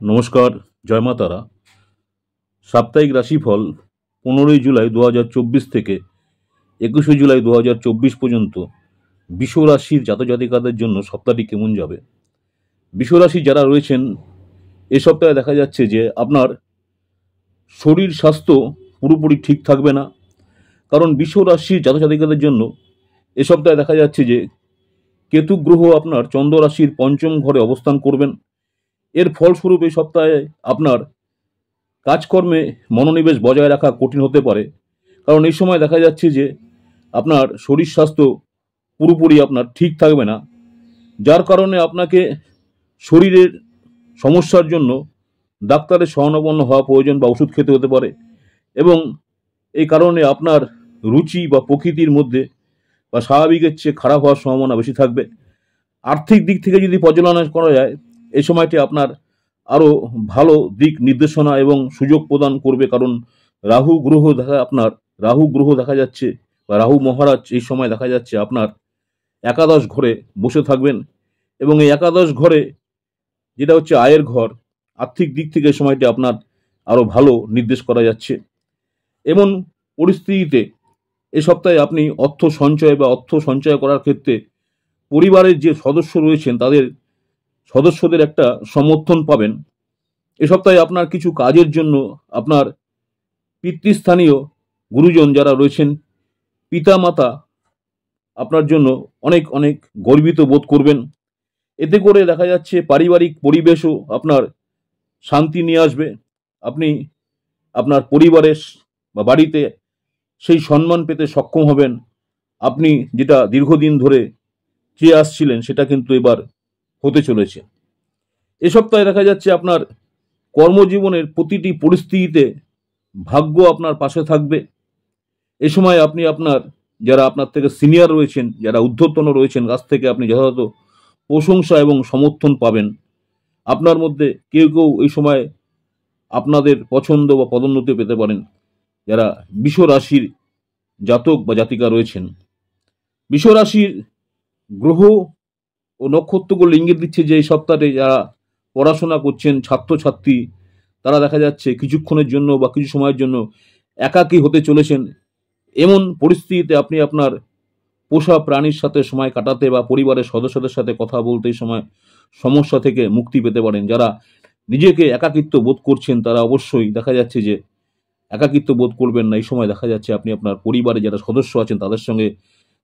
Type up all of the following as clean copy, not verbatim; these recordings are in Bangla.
নমস্কার, জয় মা তারা। সাপ্তাহিক রাশিফল 15ই জুলাই 2024 থেকে 21শে জুলাই 2024 পর্যন্ত বৃষ রাশির জাতজাতিকাদের জন্য সপ্তাহটি কেমন যাবে। বৃষ রাশি যারা রয়েছেন এ সপ্তাহে দেখা যাচ্ছে যে আপনার শরীর স্বাস্থ্য পুরোপুরি ঠিক থাকবে না, কারণ বৃষ রাশির জাতজাতিকাদের জন্য এ সপ্তাহে দেখা যাচ্ছে যে কেতু গ্রহ আপনার চন্দ্র রাশির পঞ্চম ঘরে অবস্থান করবেন। এর ফলস্বরূপ এই সপ্তাহে আপনার কাজকর্মে মনোনিবেশ বজায় রাখা কঠিন হতে পারে, কারণ এই সময় দেখা যাচ্ছে যে আপনার শরীর স্বাস্থ্য পুরোপুরি আপনার ঠিক থাকবে না, যার কারণে আপনাকে শরীরের সমস্যার জন্য ডাক্তারের শরণাপন্ন হওয়া প্রয়োজন বা ওষুধ খেতে হতে পারে, এবং এই কারণে আপনার রুচি বা প্রকৃতির মধ্যে বা স্বাভাবিকের চেয়ে খারাপ হওয়ার সম্ভাবনা বেশি থাকবে। আর্থিক দিক থেকে যদি পর্যালোচনা করা যায়, এই সময়টি আপনার আরও ভালো দিক নির্দেশনা এবং সুযোগ প্রদান করবে, কারণ রাহু গ্রহ দেখা যাচ্ছে বা রাহু মহারাজ এই সময় দেখা যাচ্ছে আপনার একাদশ ঘরে বসে থাকবেন, এবং এই একাদশ ঘরে যেটা হচ্ছে আয়ের ঘর, আর্থিক দিক থেকে এই সময়টি আপনার আরও ভালো নির্দেশ করা যাচ্ছে। এমন পরিস্থিতিতে এ সপ্তাহে আপনি অর্থ সঞ্চয় করার ক্ষেত্রে পরিবারের যে সদস্য রয়েছেন তাদের সদস্যদের একটা সমর্থন পাবেন। এ সপ্তাহে আপনার কিছু কাজের জন্য আপনার পিতৃস্থানীয় গুরুজন যারা রয়েছেন, পিতা মাতা আপনার জন্য অনেক অনেক গর্বিত বোধ করবেন। এতে করে দেখা যাচ্ছে পারিবারিক পরিবেশও আপনার শান্তি নিয়ে আসবে। আপনি আপনার পরিবারের বা বাড়িতে সেই সম্মান পেতে সক্ষম হবেন। আপনি যেটা দীর্ঘদিন ধরে চেয়ে আসছিলেন সেটা কিন্তু এবার হতে চলেছে। এ সপ্তাহে দেখা যাচ্ছে আপনার কর্মজীবনের প্রতিটি পরিস্থিতিতে ভাগ্য আপনার পাশে থাকবে। এ সময় আপনি যারা আপনার থেকে সিনিয়র রয়েছেন, যারা ঊর্ধ্বতন রয়েছেন, কাছ থেকে আপনি যথাযথ প্রশংসা এবং সমর্থন পাবেন। আপনার মধ্যে কেউ কেউ এই সময় আপনাদের পছন্দ বা পদোন্নতি পেতে পারেন, যারা বৃষ রাশির জাতক বা জাতিকা রয়েছেন। বৃষ রাশির গ্রহ ও নক্ষত্রগুলো ইঙ্গিত দিচ্ছে যে এই সপ্তাহে যারা পড়াশোনা করছেন ছাত্রছাত্রী, তারা দেখা যাচ্ছে কিছুক্ষণের জন্য বা কিছু সময়ের জন্য একাকী হতে চলেছেন। এমন পরিস্থিতিতে আপনি আপনার পোষা প্রাণীর সাথে সময় কাটাতে বা পরিবারের সদস্যদের সাথে কথা বলতে এই সময় সমস্যা থেকে মুক্তি পেতে পারেন। যারা নিজেকে একাকিত্ব বোধ করছেন তারা অবশ্যই দেখা যাচ্ছে যে একাকিত্ব বোধ করবেন না। এই সময় দেখা যাচ্ছে আপনি আপনার পরিবারে যারা সদস্য আছেন তাদের সঙ্গে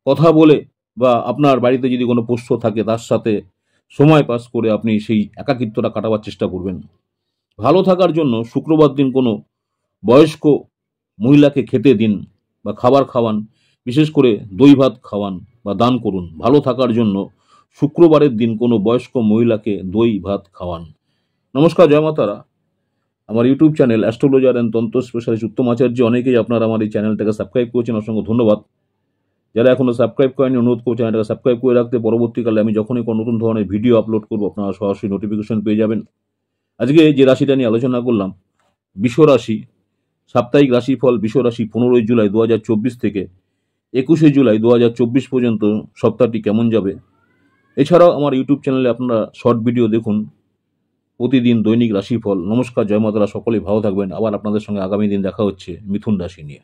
কথা বলে বা আপনার বাড়িতে যদি কোনো পোষ্য থাকে তার সাথে সময় পাস করে আপনি সেই একাকিত্বটা কাটাবার চেষ্টা করবেন। ভালো থাকার জন্য শুক্রবার দিন কোনো বয়স্ক মহিলাকে খেতে দিন বা খাবার খাওয়ান, বিশেষ করে দই ভাত খাওয়ান বা দান করুন। ভালো থাকার জন্য শুক্রবারের দিন কোনো বয়স্ক মহিলাকে দই ভাত খাওয়ান। নমস্কার, জয় মা তারা। আমার ইউটিউব চ্যানেল অ্যাস্ট্রোলজার অ্যান্ড তন্ত্র স্পেশালিস্ট উত্তম আচার্য, অনেকেই আপনারা আমার এই চ্যানেলটাকে সাবস্ক্রাইব করেছেন, অসংখ্য ধন্যবাদ। যারা এখনও সাবস্ক্রাইব করেনি অনুরোধ করছি চ্যানেলটাকে সাবস্ক্রাইব করে রাখতে, পরবর্তীকালে আমি যখনই কোনো নতুন ধরনের ভিডিও আপলোড করবো আপনারা সরাসরি নোটিফিকেশন পেয়ে যাবেন। আজকে যে রাশিটা নিয়ে আলোচনা করলাম, বৃষ রাশি, সাপ্তাহিক রাশিফল বৃষ রাশি 15ই জুলাই 2024 থেকে 21শে জুলাই 2024 পর্যন্ত সপ্তাহটি কেমন যাবে। এছাড়াও আমার ইউটিউব চ্যানেলে আপনারা শর্ট ভিডিও দেখুন, প্রতিদিন দৈনিক রাশিফল। নমস্কার, জয় মা তারা। সকলেই ভালো থাকবেন। আবার আপনাদের সঙ্গে আগামী দিন দেখা হচ্ছে মিথুন রাশি নিয়ে।